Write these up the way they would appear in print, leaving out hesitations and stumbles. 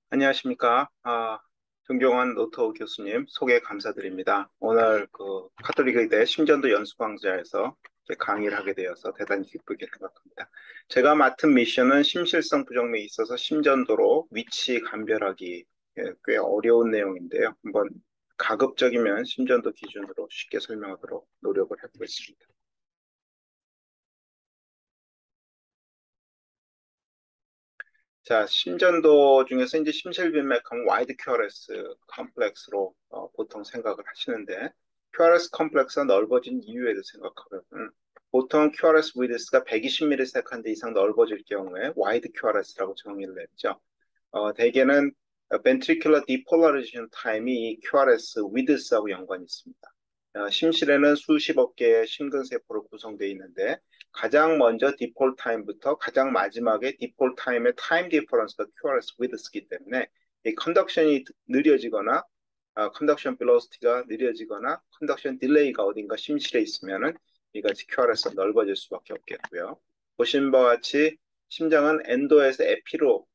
안녕하십니까. 존경한 노트호 교수님 소개 감사드립니다. 오늘 카톨릭 의대 심전도 연수강좌에서 이렇게 강의를 하게 되어서 대단히 기쁘게 생각합니다. 제가 맡은 미션은 심실성 부정맥이 있어서 심전도로 위치 감별하기 꽤 어려운 내용인데요. 한번 가급적이면 심전도 기준으로 쉽게 설명하도록 노력을 해보겠습니다. 자, 심전도 중에서 이제 심실빈맥하면 와이드 QRS 컴플렉스로 보통 생각을 하시는데, QRS 컴플렉스가 넓어진 이유에 대해 생각하면, 보통 QRS 위드스가 120ms 이상 넓어질 경우에 와이드 QRS라고 정의를 냈죠. 대개는 ventricular depolarization time이 이 QRS 위드스하고 연관이 있습니다. 심실에는 수십억 개의 심근세포로 구성되어 있는데 가장 먼저 디폴 타임부터 가장 마지막에 디폴 타임의 타임 디퍼런스가 QRS 위드스이기 때문에 이 컨덕션이 느려지거나 컨덕션 빌로시티가 느려지거나 컨덕션 딜레이가 어딘가 심실에 있으면은 이같이 QRS가 넓어질 수밖에 없겠고요. 보신 바와 같이 심장은 엔도에서 에피로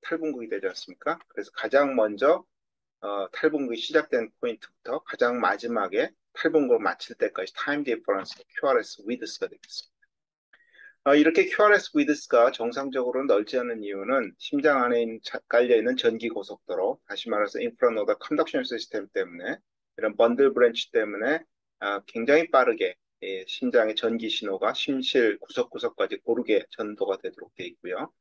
탈분국이 되지 않습니까? 그래서 가장 먼저 탈분국이 시작된 포인트부터 가장 마지막에 탈분국을 마칠 때까지 타임 디퍼런스 QRS 위드스가 되겠습니다. 이렇게 QRS 위드스가 정상적으로 넓지 않은 이유는 심장 안에 깔려있는 전기 고속도로, 다시 말해서 인프라노다 컨덕션 시스템 때문에 이런 번들 브랜치 때문에 굉장히 빠르게 심장의 전기 신호가 심실 구석구석까지 고르게 전도가 되도록 되어 있고요.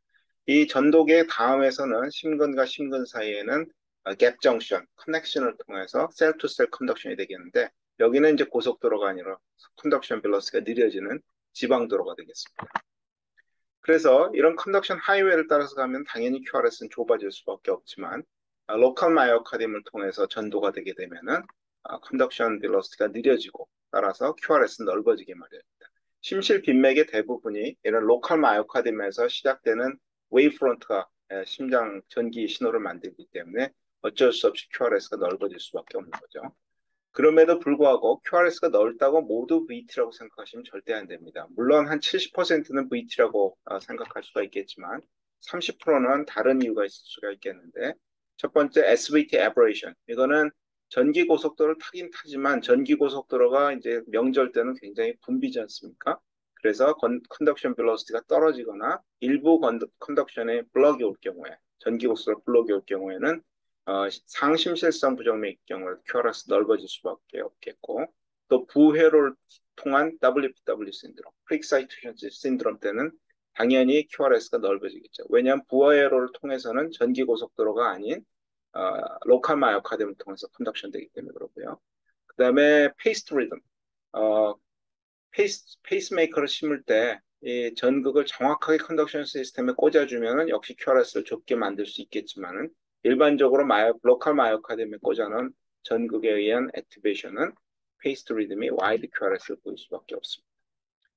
이 전독의 다음에서는 심근과 심근 사이에는 갭 정션, 커넥션을 통해서 셀 투 셀 컨덕션이 되겠는데 여기는 이제 고속도로가 아니라 컨덕션 빌러스가 느려지는 지방도로가 되겠습니다. 그래서 이런 컨덕션 하이웨이를 따라서 가면 당연히 QRS는 좁아질 수밖에 없지만 로컬 마이오카디움을 통해서 전도가 되게 되면은 컨덕션 빌러스가 느려지고 따라서 QRS는 넓어지게 마련입니다. 심실 빈맥의 대부분이 이런 로컬 마이오카디움에서 시작되는 웨이브프론트가 심장 전기 신호를 만들기 때문에 어쩔 수 없이 QRS가 넓어질 수밖에 없는 거죠. 그럼에도 불구하고 QRS가 넓다고 모두 VT라고 생각하시면 절대 안 됩니다. 물론 한 70%는 VT라고 생각할 수가 있겠지만 30%는 다른 이유가 있을 수가 있겠는데 첫 번째 SVT aberration. 이거는 전기 고속도로를 타긴 타지만 전기 고속도로가 이제 명절 때는 굉장히 붐비지 않습니까? 그래서 컨덕션 벨로시티가 떨어지거나 일부 컨덕션에 블럭이 올 경우에 전기 고속도로 블럭이 올 경우에는 상심실성 부정맥 경우 QRS 넓어질 수밖에 없겠고 또 부회로를 통한 WPW 신드롬, 프리익사이테이션 신드롬 때는 당연히 QRS가 넓어지겠죠. 왜냐하면 부회로를 통해서는 전기 고속도로가 아닌 로컬 마이오카디움을 통해서 컨덕션 되기 때문에 그렇고요. 그 다음에 페이스트 리듬, 어, 페이스메이커를 심을 때 이 전극을 정확하게 컨덕션 시스템에 꽂아주면 역시 QRS를 좁게 만들 수 있겠지만은 일반적으로 로컬 마이오카디움에 꽂아놓은 전극에 의한 액티베이션은 페이스트 리듬이 와이드 QRS를 보일 수밖에 없습니다.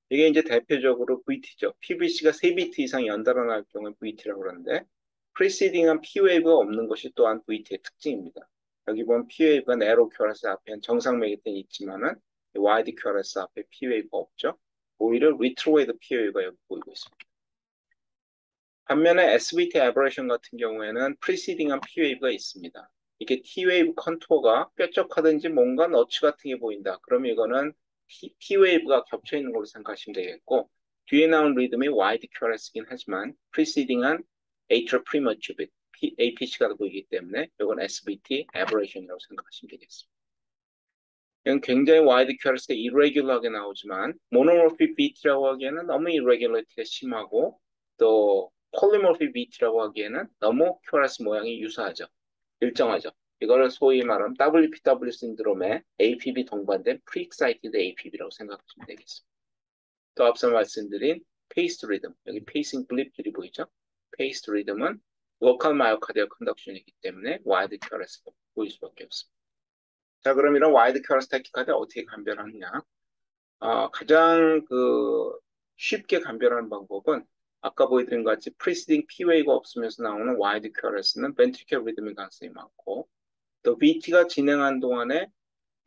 이게 이제 대표적으로 VT죠. PVC가 3비트 이상 연달아 날 경우에 VT라고 그러는데 프리시딩한 P웨이브가 없는 것이 또한 VT의 특징입니다. 여기 보면 P웨이브가 네로 QRS 앞에 정상 매개点이 있지만은 와이드 QRS 앞에 P웨이브가 없죠. 오히려 리트로웨이드 P웨이브가 여기 보이고 있습니다. 반면에 SVT aberration 같은 경우에는 프리시딩한 P웨이브가 있습니다. 이게 T웨이브 컨투어가 뾰족하든지 뭔가 너츠 같은 게 보인다. 그러면 이거는 P웨이브가 겹쳐 있는 걸로 생각하시면 되겠고 뒤에 나온 리듬이 와이드 QRS이긴 하지만 프리시딩한 atrial premature APC가 보이기 때문에 이건 SVT aberration이라고 생각하시면 되겠습니다. 이건 굉장히 와이드 QRS가 irregular하게 나오지만 monomorphic VT라고 하기에는 너무 irregularity가 심하고 또 polymorphic VT라고 하기에는 너무 QRS 모양이 유사하죠. 일정하죠. 이거를 소위 말하는 WPW 신드롬의 APB 동반된 pre-excited APB라고 생각하시면 되겠습니다. 또 앞서 말씀드린 페이스트 리듬, 여기 페이싱 블립들이 보이죠? 페이스트 리듬은 로컬 마이오카디얼 컨덕션이기 때문에 와이드 QRS가 보일 수밖에 없습니다. 자, 그럼 이런 와이드 QRS 타키카드 어떻게 감별하느냐? 가장 쉽게 감별하는 방법은 아까 보여드린 것 같이 프리시딩 P웨이가 없으면서 나오는 와이드 QRS는 ventricular 리듬의 가능성이 많고 또 VT가 진행한 동안에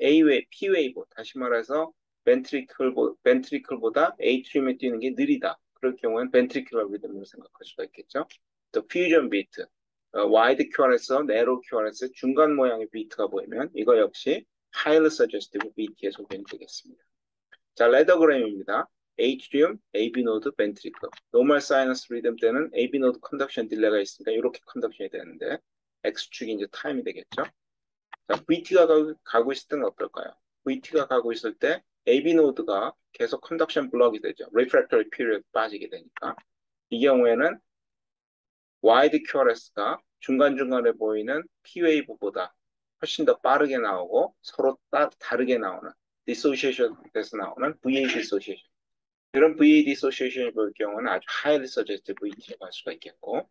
A웨이, P웨이브, 다시 말해서 벤트리클보다 에이트리움에 뛰는 게 느리다. 그럴 경우에는 벤트리큘러 리듬으로 생각할 수가 있겠죠. 또 퓨전 비트, 와이드 QRS와 네로 QRS 중간 모양의 비트가 보이면 이거 역시 highly suggestive BT의 소견이 되겠습니다. 자, 레더그램입니다. Atrium, AB 노드, 벤트리클. 노멀 사이너스 리듬 때는 AB 노드 컨덕션 딜레이가 있으니까 이렇게 컨덕션이 되는데 X축이 이제 타임이 되겠죠. 자, VT가 가고 있을 때는 어떨까요? VT가 가고 있을 때 AB 노드가 계속 컨덕션 블럭이 되죠. Refractory period 빠지게 되니까. 이 경우에는 와이드 QRS가 중간중간에 보이는 P웨이브보다 훨씬 더 빠르게 나오고 서로 다르게 나오는 디소시에이션에서 나오는 VA 디소시에이션. 이런 VA 디소시에이션이 볼 경우는 아주 highly suggestive VT가 갈 수가 있겠고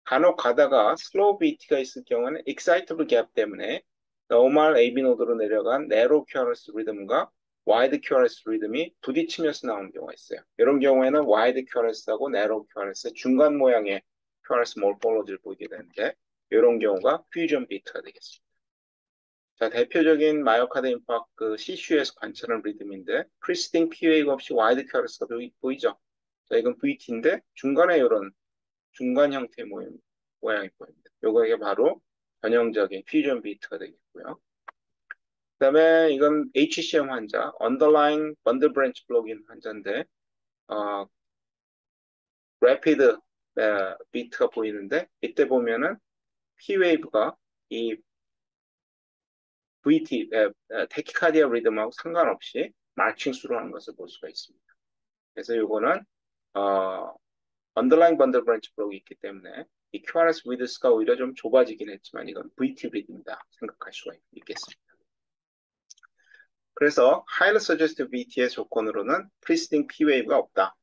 간혹 가다가 slow VT가 있을 경우는 excitable gap 때문에 normal AB 노드로 내려간 narrow QRS 리듬과 wide QRS 리듬이 부딪히면서 나오는 경우가 있어요. 이런 경우에는 wide QRS하고 narrow QRS 중간 모양의 QRS 몰폴로지를 보이게 되는데 이런 경우가 퓨전 비트가 되겠습니다. 자, 대표적인 마이오카드 임팩트 CCU에서 관찰하는 리듬인데 프리스팅 P웨이브 없이 와이드 QRS가 보이죠. 자, 이건 VT인데 중간에 이런 중간 형태의 모양이 보입니다. 요게 바로 전형적인 퓨전 비트가 되겠고요. 그 다음에 이건 HCM 환자, Underlying Bundle Branch Blocking 환자인데 Rapid 비트가 보이는데 이때 보면은 P웨이브가 이 VT, 테키카디아 리듬하고 상관없이 마칭수로 하는 것을 볼 수가 있습니다. 그래서 이거는 언더라인 번들 브랜치 블록이 있기 때문에 이 QRS 위드스가 오히려 좀 좁아지긴 했지만 이건 VT 리듬이다 생각할 수가 있겠습니다. 그래서 Highly Suggestive VT의 조건으로는 Preceding P 웨이브가 없다.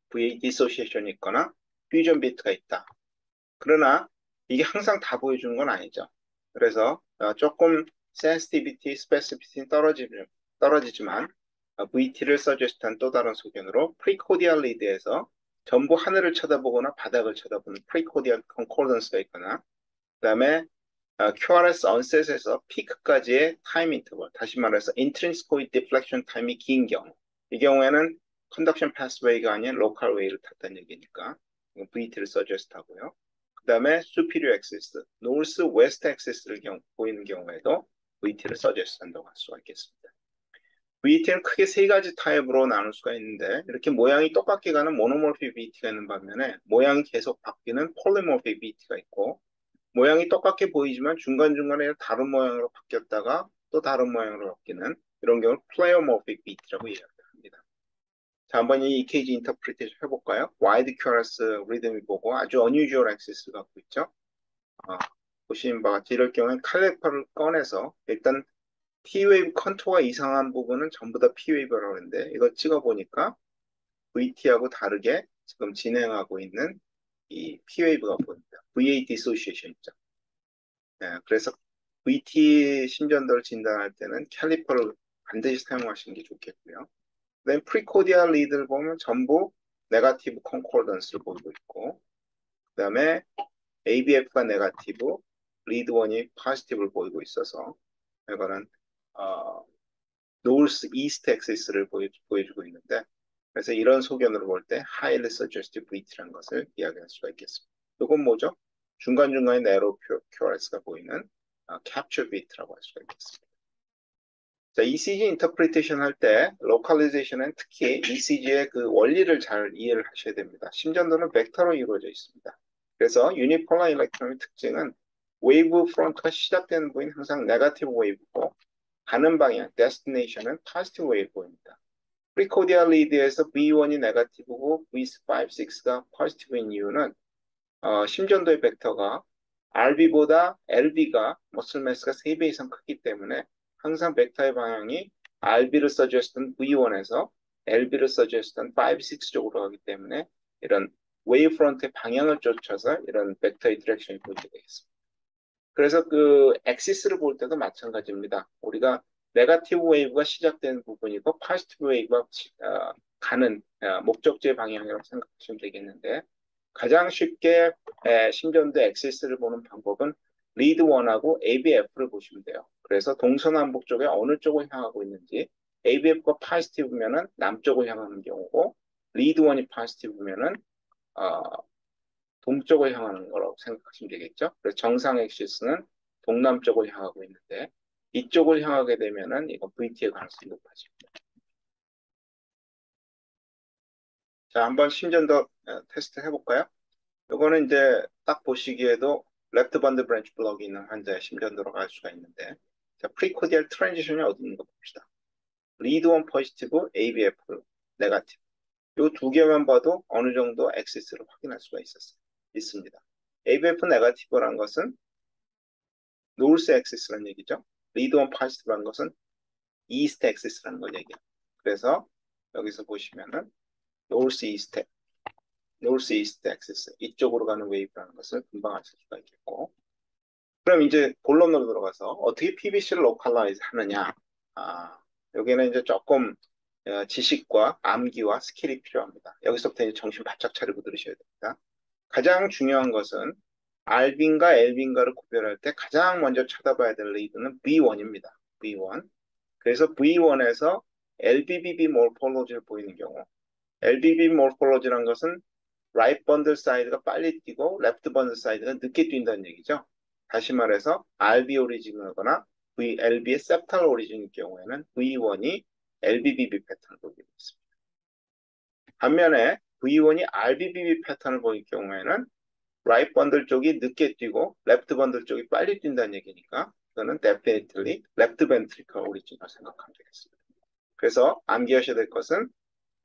VA Dissociation이 있거나 Fusion 비트가 있다. 그러나 이게 항상 다 보여주는 건 아니죠. 그래서 조금 sensitivity, specificity 떨어지지만 VT를 서제스트한 또 다른 소견으로 프리코디알 리드에서 전부 하늘을 쳐다보거나 바닥을 쳐다보는 프리코디알 컨코던스가 있거나 그 다음에 QRS onset에서 피크까지의 타임 인터벌, 다시 말해서 intrinsic deflection 타임이 긴 경우 이 경우에는 컨덕션 패스웨이가 아닌 로컬 웨이를 탔다는 얘기니까 VT를 서제스트 하고요. 그 다음에 superior axis, north west axis를 보이는 경우에도 VT를 서제스트 한다고 할 수가 있겠습니다. VT는 크게 세 가지 타입으로 나눌 수가 있는데 이렇게 모양이 똑같게 가는 모노모피c VT가 있는 반면에 모양이 계속 바뀌는 폴리모피c VT가 있고 모양이 똑같게 보이지만 중간중간에 다른 모양으로 바뀌었다가 또 다른 모양으로 바뀌는 이런 경우를 플레어모픽 비트라고 이야기합니다. 자, 한번 이 EKG 인터프리테이션 해볼까요? 와이드 QRS 리듬이 보고 아주 unusual axis를 갖고 있죠. 보시는 바와 같이 이럴 경우는 칼리퍼를 꺼내서 일단 T웨이브 컨투어가 이상한 부분은 전부 다 P웨이브라고 하는데 이걸 찍어보니까 VT하고 다르게 지금 진행하고 있는 이 P웨이브가 보입니다. VA 디소시에이션 있죠. 네, 그래서 VT 심전도를 진단할 때는 캘리퍼를 반드시 사용하시는 게 좋겠고요. 그다음에 프리코디알 리드를 보면 전부 네거티브 컨코던스를 보이고 있고 그 다음에 ABF가 네거티브, 리드 원이 포지티브를 보이고 있어서 이거는 노스 이스트 엑시스를 보여주고 있는데 그래서 이런 소견으로 볼 때 highly suggestive VT라는 것을 이야기할 수가 있겠습니다. 이건 뭐죠? 중간중간에 네로 QRS가 보이는 capture bit라고 할 수가 있겠습니다. 자, ECG 인터프리테이션 할 때 로컬리제이션은 특히 ECG의 그 원리를 잘 이해를 하셔야 됩니다. 심전도는 벡터로 이루어져 있습니다. 그래서 유니폴라 일렉트론의 특징은 웨이브 프론트가 시작되는 부분이 항상 네거티브 웨이브고 가는 방향, 데스티네이션은 포지티브 웨이브입니다. 프리코디알 리드에서 V1이 네거티브고 V5, 6가 포지티브인 이유는 심전도의 벡터가 RB보다 LB가 머슬 매스가 3배 이상 크기 때문에 항상 벡터의 방향이 RB를 서제스트한 V1에서 LB를 서제스트한 5, 6 쪽으로 가기 때문에 이런 웨이브 프론트의 방향을 쫓아서 이런 벡터의 디렉션이 보이게 되겠습니다. 그래서 그 엑시스를 볼 때도 마찬가지입니다. 우리가 네거티브 웨이브가 시작되는 부분이고 포지티브 웨이브가 가는 목적지의 방향이라고 생각하시면 되겠는데 가장 쉽게 심전도 엑시스를 보는 방법은 리드 1하고 ABF를 보시면 돼요. 그래서 동서남북 쪽에 어느 쪽을 향하고 있는지 ABF가 포지티브면은 남쪽을 향하는 경우고 리드 1이 포지티브면은 동쪽을 향하는 거라고 생각하시면 되겠죠. 그래서 정상 엑시스는 동남쪽을 향하고 있는데 이쪽을 향하게 되면은 이거 VT의 가능성이 높아집니다. 자, 한번 심전도 테스트 해볼까요? 이거는 이제 딱 보시기에도 레프트 번드 브랜치 블럭이 있는 환자의 심전도로 알 수가 있는데, 자, 프리코디얼 트랜지션이 어디 있는 거 봅시다. 리드 원 포지티브, ABF 네가티브. 이 두 개만 봐도 어느 정도 엑시스를 확인할 수가 있습니다. ABF 네가티브라는 것은 노스 엑시스라는 얘기죠. 리드 원 포지티브라는 것은 이스트 엑시스라는 걸 얘기해요. 그래서 여기서 보시면은 노스 이스트 엑시스 이쪽으로 가는 웨이브라는 것을 금방 아실 수가 있겠고, 그럼 이제 본론으로 들어가서 어떻게 PBC를 로컬라이즈 하느냐. 여기는 이제 조금 지식과 암기와 스킬이 필요합니다. 여기서부터 이제 정신 바짝 차리고 들으셔야 됩니다. 가장 중요한 것은 알빈과 엘빈과를 구별할 때 가장 먼저 쳐다봐야 될 리드는 V1입니다. V1. 그래서 V1에서 LBBB 몰폴로지를 보이는 경우, LBB 몰폴로지란 것은 right bundle side가 빨리 뛰고 left bundle side가 늦게 뛴다는 얘기죠. 다시 말해서 RB 오리진이거나 LB의 septal 오리진일 경우에는 V1이 LBBB 패턴을 보이게 됩니다. 반면에 V1이 RBBB 패턴을 보일 경우에는 right bundle 쪽이 늦게 뛰고 left bundle 쪽이 빨리 뛴다는 얘기니까 이거는 definitely left ventricular origin이라고 생각하면 되겠습니다. 그래서 암기하셔야 될 것은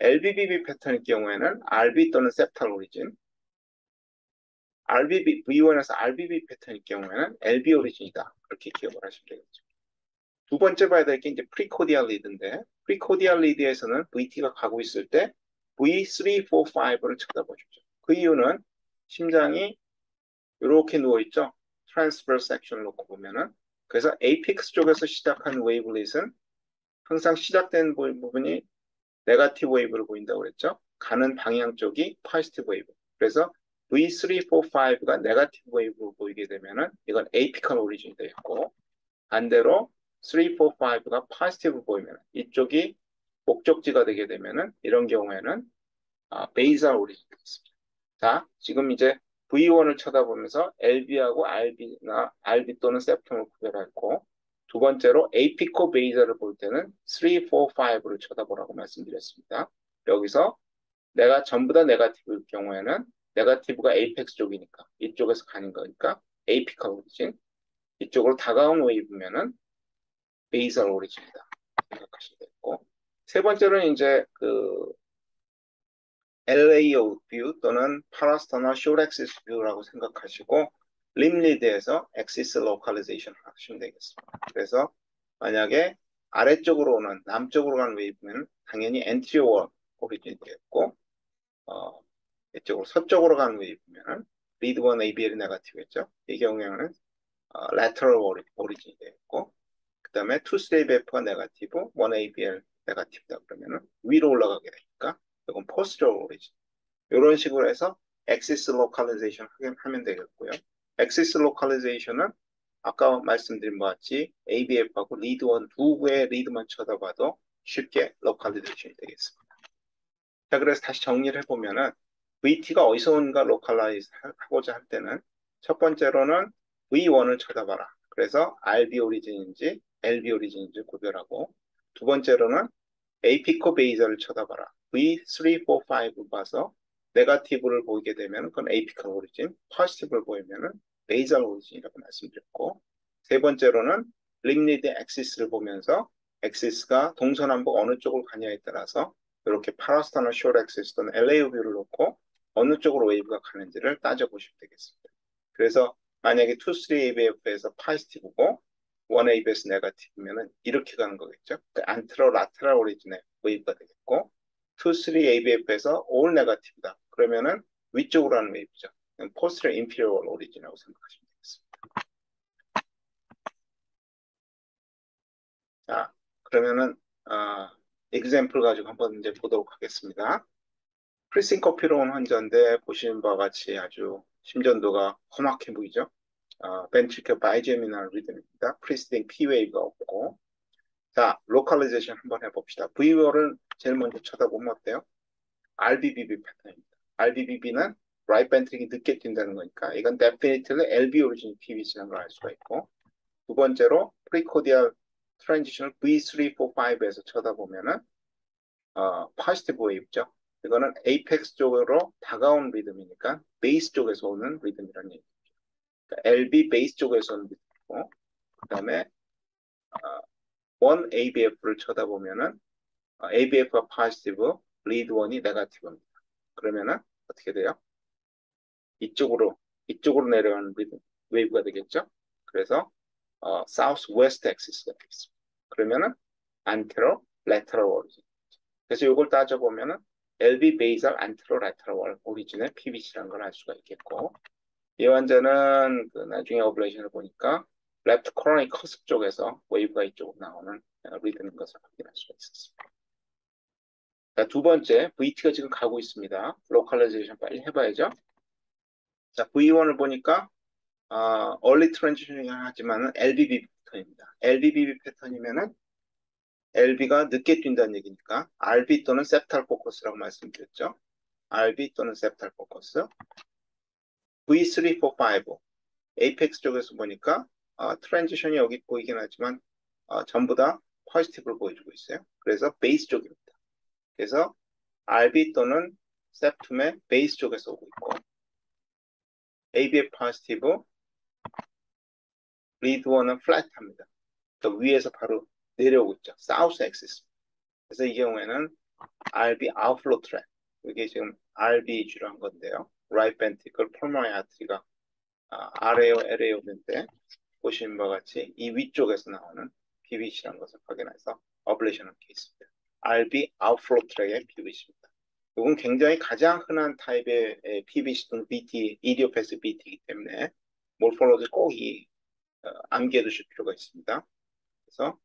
LBBB 패턴일 경우에는 RB 또는 septal origin, V1에서 RBB 패턴일 경우에는 LB 오리진이다. 그렇게 기억을 하시면 되겠죠. 두 번째 봐야 될 게 이제 프리코디알 리드인데, 프리코디알 리드에서는 VT가 가고 있을 때 V3, 4, 5를 쳐다보십시오. 그 이유는 심장이 이렇게 누워있죠. 트랜스버스 섹션을 놓고 보면은. 그래서 에이픽스 쪽에서 시작한 웨이브릿은 항상 시작된 부분이 네거티브 웨이브를 보인다고 그랬죠. 가는 방향 쪽이 포지티브 웨이브. 그래서 V3, 4, 5가 네거티브 웨이브로 보이게 되면은 이건 에이피컬 오리진이 되겠고, 반대로 3, 4, 5가 포지티브 보이면 이쪽이 목적지가 되게 되면은 이런 경우에는 베이설 오리진이 되겠습니다. 자, 지금 이제 V1을 쳐다보면서 LB하고 RB 또는 세프텀을 구별했고, 두 번째로 에이피코 베이저를 볼 때는 3, 4, 5를 쳐다보라고 말씀드렸습니다. 여기서 내가 전부 다 네거티브일 경우에는 네거티브가 에이펙스 쪽이니까 이쪽에서 가는 거니까 에이피컬 오리진, 이쪽으로 다가온 웨이브면은 베이설 오리진이다 생각하시면 되고, 세 번째로는 이제 그 LAO 뷰 또는 파라스터널 숏 엑시스 뷰라고 생각하시고 림리드에서 엑시스 로컬리제이션 하시면 되겠습니다. 그래서 만약에 아래쪽으로 오는 남쪽으로 가는 웨이브는 당연히 엔트리어 오리진이 되겠고, 이쪽으로 서쪽으로 가는 웨이브면 리드 원 ABL이 네거티브겠죠. 이 경우에는 lateral 오리진이 되겠고, 그 다음에 2 스테이브 F가 네거티브, 1 ABL 네거티브다 그러면은 위로 올라가게 되니까 이건 posterior 오리진. 이런 식으로 해서 axis localization 하면 되겠고요. axis localization은 아까 말씀드린 것 같이 ABF하고 리드 원 두 개의 리드만 쳐다봐도 쉽게 localization이 되겠습니다. 자, 그래서 다시 정리를 해보면은 VT가 어디서 온가 로컬라이즈 하고자 할 때는 첫 번째로는 V1을 쳐다봐라. 그래서 RB 오리진인지 LB 오리진인지 구별하고, 두 번째로는 에이피코 베이저를 쳐다봐라. V3, 4, 5 봐서 네거티브를 보이게 되면 그건 에이피컬 오리진, 포지티브를 보이면은 베이zal 오리진이라고 말씀드렸고, 세 번째로는 림리드 엑시스를 보면서 엑시스가 동서남북 어느 쪽으로 가냐에 따라서 이렇게 파라스타나 숏 엑시스 또는 LA 뷰를 놓고 어느 쪽으로 웨이브가 가는지를 따져보시면 되겠습니다. 그래서 만약에 2, 3 ABF에서 포지티브고 1 ABS 네거티브면은 이렇게 가는 거겠죠. 안트로 라테랄 오리진의 웨이브가 되겠고, 2, 3 ABF에서 올 네거티브다. 그러면은 위쪽으로 하는 웨이브죠. 포스트럴 인피리얼 오리진이라고 생각하시면 되겠습니다. 자, 그러면은 example 가지고 한번 이제 보도록 하겠습니다. 프리싱코피로 온 환자인데 보시는 바와 같이 아주 심전도가 험악해 보이죠. ventricular bigeminal rhythm입니다. preceding P 웨이브가 없고, 자, 로컬리제이션 한번 해봅시다. VO를 제일 먼저 쳐다보면 어때요? RBBB 패턴입니다. RBBB는 right ventricle이 늦게 뛴다는 거니까 이건 definitely LV 오리진 PVC라는 걸 알 수가 있고 두 번째로 프리코디알 트랜지션을 V3, 4, 5에서 쳐다보면은 positive wave죠. 이거는 apex 쪽으로 다가온 리듬이니까 베이스 쪽에서 오는 리듬이라는 얘기죠. 그러니까 LV 베이스 쪽에서 오는 리듬이고 그다음에 원 ABF를 쳐다보면은 ABF가 positive, lead one이 negative입니다. 그러면은 어떻게 돼요? 이쪽으로 내려가는 리듬, 웨이브가 되겠죠? 그래서 southwest axis가 되겠습니다. 그러면은 anterior, lateral origin. 그래서 이걸 따져보면은 LV basal anterior lateral origin의 PVC라는 걸 알 수가 있겠고 이 환자는 그 나중에 어블레이션을 보니까 left coronary cusp 쪽에서 웨이브가 이쪽으로 나오는 리듬인 것을 확인할 수가 있었습니다. 자, 두 번째, VT가 지금 가고 있습니다. 로컬라이제이션 빨리 해봐야죠. 자, V1을 보니까 early transition이긴 하지만 LBB 패턴입니다. LBB 패턴이면은 LB가 늦게 뛴다는 얘기니까 RB 또는 septal focus라고 말씀드렸죠. RB 또는 septal focus. V3, 4, 5. 에이펙스 쪽에서 보니까 트랜지션이 여기 보이긴 하지만 전부 다 포지티브를 보여주고 있어요. 그래서 베이스 쪽입니다. 그래서 RB 또는 septum의 베이스 쪽에서 오고 있고 ABF 포지티브, 리드 원은 플랫합니다. 그 위에서 바로 내려오고 있죠. 사우스 엑시스. 그래서 이 경우에는 RB 아웃플로 트랙. 이게 지금 RB 주로 한 건데요. Right ventricle pulmonary artery가 아래요, LA요 있는데 보시는 바와 같이 이 위쪽에서 나오는 PVC라는 것을 확인해서 어블레이션한 케이스입니다. RB 아웃플로 트랙의 PVC입니다. 이건 굉장히 가장 흔한 타입의 PVC 또는 BT, 이디오패스 BT이기 때문에 몰폴로지 꼭 암기해 두실 필요가 있습니다. 그래서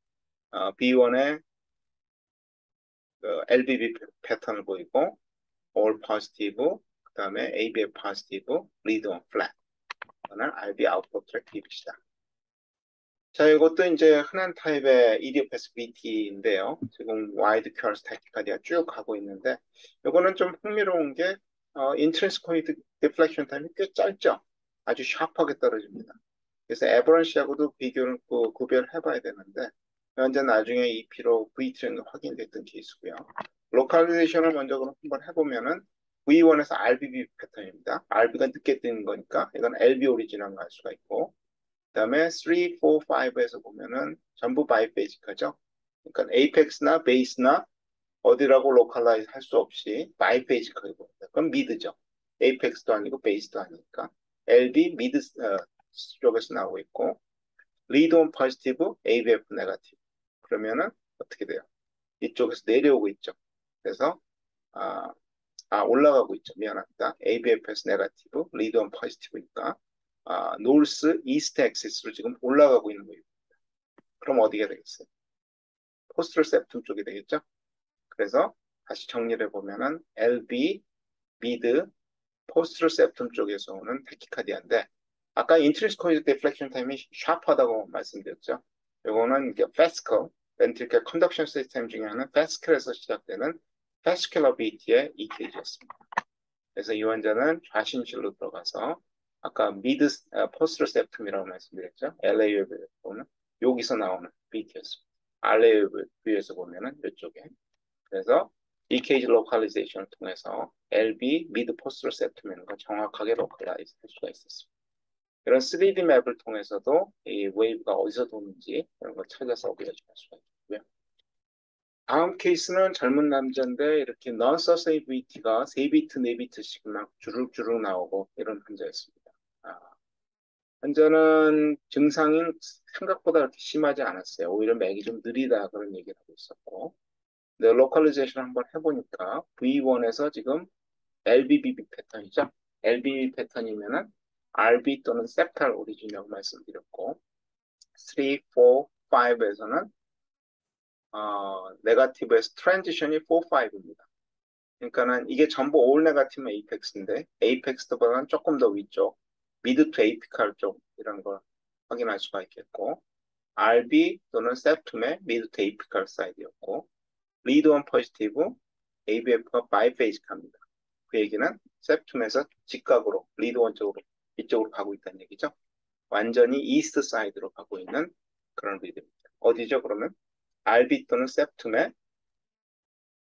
B1의 LBB 패턴을 보이고 all positive, 그 다음에 ABF positive, lead on flat. 이거는 RB 아웃플로 트랙 PVC다. 자, 이것도 이제 흔한 타입의 이디오패스 BT인데요. 지금 와이드 큐어스 타키카디가 쭉 가고 있는데, 이거는 좀 흥미로운 게, 인트랜스 코니드 디플렉션 타임이 꽤 짧죠? 아주 샤프하게 떨어집니다. 그래서 에버런시하고도 비교를, 구별해 봐야 되는데, 현재 나중에 EP로 V 트렌드 확인됐던 케이스고요. 로컬리제이션을 먼저 그럼 한번 해보면은, V1에서 RBB 패턴입니다. RB가 늦게 뜨는 거니까, 이건 LB 오리지널 알 수가 있고, 그 다음에 3, 4, 5에서 보면은 전부 바이페이지카죠. 그러니까 에이펙스나 베이스나 어디라고 로컬라이즈 할 수 없이 바이페이지카게 보입니다. 그럼 미드죠. 에이펙스도 아니고 베이스도 아니니까. LB 미드 쪽에서 나오고 있고 리드 온 포지티브, ABF 네거티브. 그러면은 어떻게 돼요? 이쪽에서 내려오고 있죠. 그래서 아, 올라가고 있죠. 미안합니다. ABFS 네거티브, 리드 온 포지티브니까 노스 이스트 엑시스로 지금 올라가고 있는 거예요. 그럼 어디가 되겠어요? 포스트럴 septum 쪽이 되겠죠? 그래서 다시 정리를 해보면은 LB, 미드, 포스트럴 septum 쪽에서 오는 타키카디아인데 아까 인트리스코이드 디플렉션 타임이 샤프하다고 말씀드렸죠? 이거는 fascicle, ventricular conduction system 중에 하나는 fascicul에서 시작되는 fascicular BT의 EKG였습니다. 그래서 이 환자는 좌심실로 들어가서 아까 미드 포스트럴 septum이라고 말씀드렸죠? LA 웨브는 여기서 나오는 BT였습니다. RA 뷰에서 보면은 이쪽에. 그래서 EKG 로컬리제이션을 통해서 LB 미드 포스트럴 septum이라는 걸 정확하게 로컬라이즈 할 수가 있었습니다. 이런 3D 맵을 통해서도 이 웨이브가 어디서 도는지 이런 걸 찾아서 보여줄 수가 있고요. 다음 케이스는 젊은 남자인데 이렇게 non-susceptibility가 3비트, 4비트씩 막 주룩주룩 나오고 이런 환자였습니다. 환자는 증상이 생각보다 그렇게 심하지 않았어요. 오히려 맥이 좀 느리다 그런 얘기를 하고 있었고 근데 로컬리제이션 한번 해보니까 V1에서 지금 LBBB 패턴이죠. LBB 패턴이면은 RB 또는 septal 오리진이라고 말씀드렸고 3, 4, 5에서는 네거티브에서 트랜지션이 4, 5입니다. 그러니까는 이게 전부 올 네거티브 에이펙스인데 에이펙스보다는 조금 더 위쪽 미드 투 에이피칼 쪽 이런 걸 확인할 수가 있겠고 RB 또는 septum의 미드 투 에이피칼 사이드였고 리드 원 포지티브 ABF가 바이페이직합니다. 그 얘기는 septum에서 직각으로 리드 원 쪽으로 이쪽으로 가고 있다는 얘기죠. 완전히 이스트 사이드로 가고 있는 그런 리드입니다. 어디죠? 그러면 RB 또는 septum의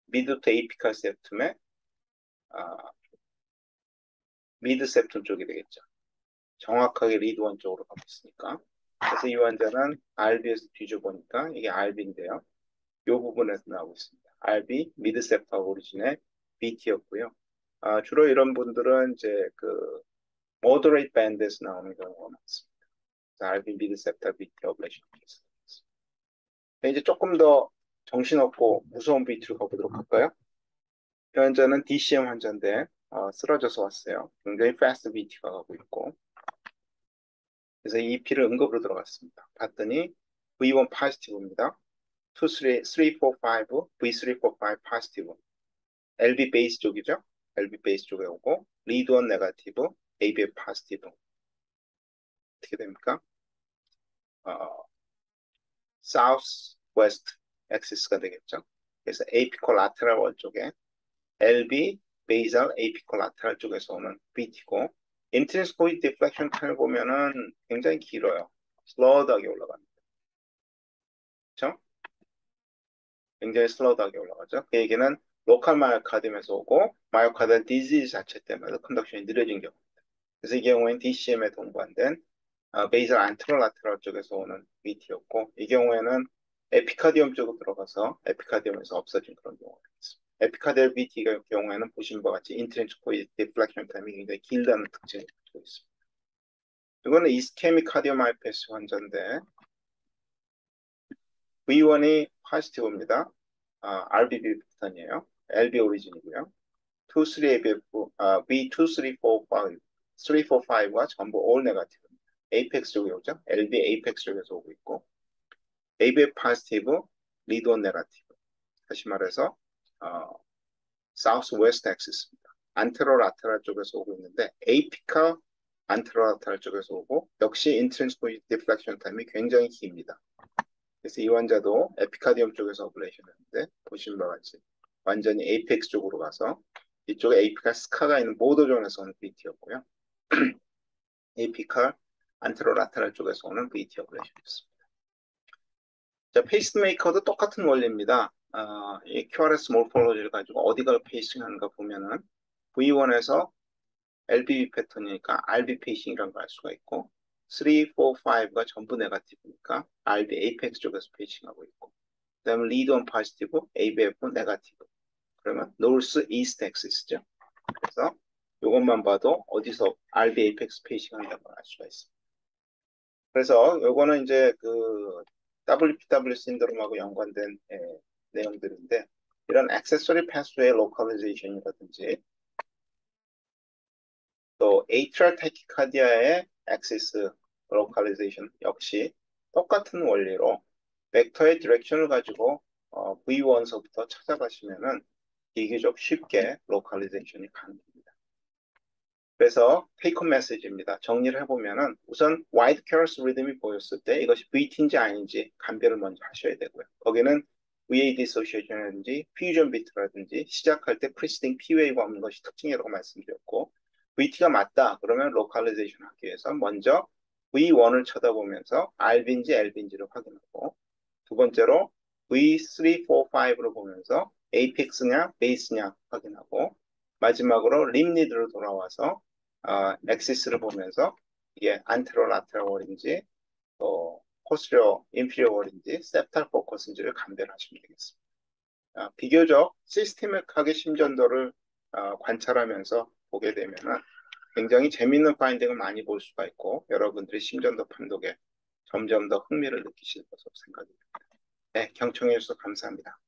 미드 투 에이피칼 septum의 미드 septum 쪽이 되겠죠. 정확하게 리드 원 쪽으로 가고 있으니까. 그래서 이 환자는 RB에서 뒤져보니까 이게 RB인데요. 이 부분에서 나오고 있습니다. RB 미드 septal 오리진의 BT였고요. 주로 이런 분들은 이제 그 moderate band에서 나오는 경우가 많습니다. RB 미드 septal BT 어블레이션 케이스. 이제 조금 더 정신없고 무서운 BT로 가보도록 할까요? 이 환자는 DCM 환자인데 쓰러져서 왔어요. 굉장히 fast BT가 가고 있고 그래서 이 피를 응급으로 들어갔습니다. 봤더니 V1 포지티브입니다. 2, 3, 3, 4, 5, V3, 4, 5 포지티브. LB 베이스 쪽이죠. LB 베이스 쪽에 오고 리드 원 네거티브, ABF 포지티브. 어떻게 됩니까? 사우스 웨스트 엑시스가 되겠죠. 그래서 에이피콜 라테랄 월 쪽에 LB 베이설 에이피콜 라테랄 쪽에서 오는 BT고 인트린스코이드 디플렉션 타를 보면은 굉장히 길어요. 슬로우하게 올라갑니다. 그렇죠? 굉장히 슬로우하게 올라가죠. 그 얘기는 로컬 마이오카디움에서 오고 마이오카디얼 디지즈 자체 때문에 컨덕션이 느려진 경우. 그래서 이 경우에는 DCM에 동반된 베이설 안트로라테럴 쪽에서 오는 BT였고 이 경우에는 에피카디움 쪽으로 들어가서 에피카디움에서 없어진 그런 경우가 있습니다. 에피카디얼 BT 경우에는 보신 바와 같이 인트렌치코이드 디플렉션 타임이 굉장히 길다는 특징을 가지고 있습니다. 이거는 이스케믹 카디오마이패스 환자인데 V1이 포지티브입니다. RBB 패턴이에요. LB 오리진이고요. 2, 3 ABF, B2, 3, 4, 5, 3, 4, 5가 전부 all 네거티브입니다. 에이펙스 쪽에 오죠. LB 에이펙스 쪽에서 오고 있고 ABF 포지티브, 리드 온 네거티브. 다시 말해서 사우스 웨스트 엑시스입니다. 안테로라테랄 쪽에서 오고 있는데 에이피카 안테로라테랄 쪽에서 오고 역시 인트린스코이드 디플렉션 타임이 굉장히 깁니다. 그래서 이 환자도 에피카디움 쪽에서 어블레이션 했는데 보신 바와 같이 완전히 에이펙스 쪽으로 가서 이쪽에 에이피칼 스카가 있는 모도존에서 오는 BT였고요. 에이피칼 안테로라테랄 쪽에서 오는 BT 어블레이션이었습니다. 자, 페이스메이커도 똑같은 원리입니다. 이 QRS 몰폴로지를 가지고 어디가 페이싱하는가 보면은 V1에서 LBB 패턴이니까 RB 페이싱이라는 걸 알 수가 있고 3, 4, 5가 전부 네거티브니까 RB 에이펙스 쪽에서 페이싱하고 있고 그 다음에 리드 온 포지티브, ABF 네거티브 그러면 노스 이스트 엑시스죠. 그래서 이것만 봐도 어디서 RB 에이펙스 페이싱 한다는 걸 알 수가 있습니다. 그래서 요거는 이제 그 WPW 신드롬하고 연관된 내용들인데 이런 액세서리 패스웨이 로컬리제이션이라든지 또 에이트럴 타키카디아의 액시스 로컬리제이션 역시 똑같은 원리로 벡터의 디렉션을 가지고 V1서부터 찾아가시면은 비교적 쉽게 로컬리제이션이 가능합니다. 그래서 테이크홈 메시지입니다. 정리를 해보면은 우선 와이드 캐러스 리듬이 보였을 때 이것이 VT인지 아닌지 감별을 먼저 하셔야 되고요. 거기는 VA 디소시에이션이라든지 퓨전 비트라든지 시작할 때 프리시딩 P웨이가 없는 것이 특징이라고 말씀드렸고 VT가 맞다 그러면 로컬리제이션 하기 위해서 먼저 V1을 쳐다보면서 RB인지 LB인지를 확인하고 두 번째로 V3, 4, 5를 보면서 에이펙스냐 베이스냐 확인하고 마지막으로 림니드로 돌아와서 엑시스를 보면서 이게 안테로 라테럴 월인지 또 포스리어 인피리어 월인지 septal 포커스인지를 감별하시면 되겠습니다. 비교적 시스테믹하게 심전도를 관찰하면서 보게 되면은 굉장히 재미있는 파인딩을 많이 볼 수가 있고 여러분들이 심전도 판독에 점점 더 흥미를 느끼실 것으로 생각이 듭니다. 네, 경청해 주셔서 감사합니다.